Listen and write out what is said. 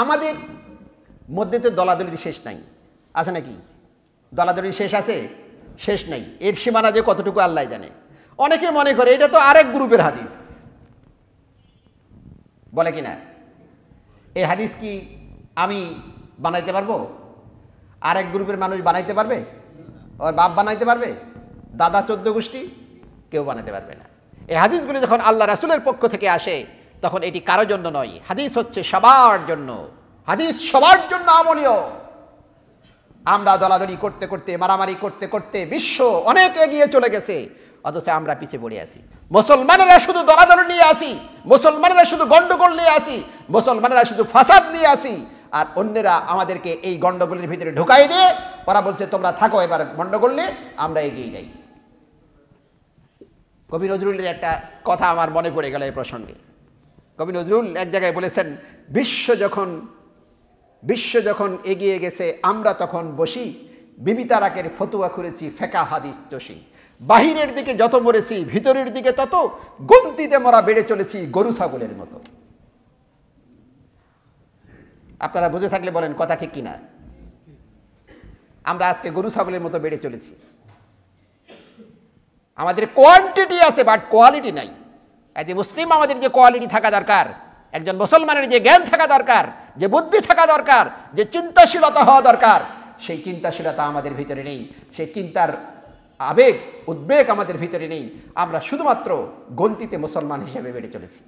আমাদের মধ্যে তো দলাদলির শেষ নাই, আছে নাকি? দলাদলির শেষ আছে? শেষ নাই। এর সীমানা যে কতটুকু আল্লাহ জানে। অনেকে মনে করে এটা তো আরেক গ্রুপের হাদিস, বলে কিনা? এই হাদিস কি আমি বানাইতে পারবো? আরেক গ্রুপের মানুষ বানাইতে পারবে? ওর বাপ বানাইতে পারবে? দাদা 14 গোষ্ঠী? কেউ বানাতে পারবে না। এই হাদিসগুলি যখন আল্লাহ রাসূলের পক্ষ থেকে আসে তখন এটি কারোর জন্য নয়, হাদিস হচ্ছে সবার জন্য। হাদিস সবার জন্য আমলীয়। আমরা দলাদলি করতে করতে, মারামারি করতে করতে বিশ্ব অনেক এগিয়ে চলে গেছে, অথচ আমরা পিছিয়ে পড়ে আছি। মুসলমানেরা শুধু দলাদলি নিয়ে আসি, মুসলমানেরা শুধু গন্ডগোল নিয়ে আসি, মুসলমানেরা শুধু ফাসাদ নিয়ে আসি, আর অন্যরা আমাদেরকে এই গন্ডগোলের ভিতরে ঢুকাই দিয়ে ওরা বলছে তোমরা থাকো, এবার গন্ডগোল নিয়ে আমরা এগিয়ে যাই। কবি নজরুলের একটা কথা আমার মনে পড়ে গেল এই প্রসঙ্গে। কবি নজরুল এক জায়গায় বলেছেন, বিশ্ব যখন এগিয়ে গেছে আমরা তখন বসি, বিবি তারাকের ফতুয়া করেছি ফেকা হাদিস চষি। বাহিরের দিকে যত মরেছি ভিতরের দিকে তত, গন্তিতে মরা বেড়ে চলেছি গরু ছাগলের মতো। আপনারা বুঝে থাকলে বলেন কথা ঠিক কিনা? আমরা আজকে গরু ছাগলের মতো বেড়ে চলেছি। আমাদের কোয়ান্টিটি আছে বাট কোয়ালিটি নাই। এজ এ মুসলিম আমাদের যে কোয়ালিটি থাকা দরকার, একজন মুসলমানের যে জ্ঞান থাকা দরকার, যে বুদ্ধি থাকা দরকার, যে চিন্তাশীলতা হওয়া দরকার, সেই চিন্তাশীলতা আমাদের ভিতরে নেই। সেই চিন্তার আবেগ উদ্বেগ আমাদের ভিতরে নেই। আমরা শুধুমাত্র গন্তিতে মুসলমান হিসেবে বেড়ে চলেছি।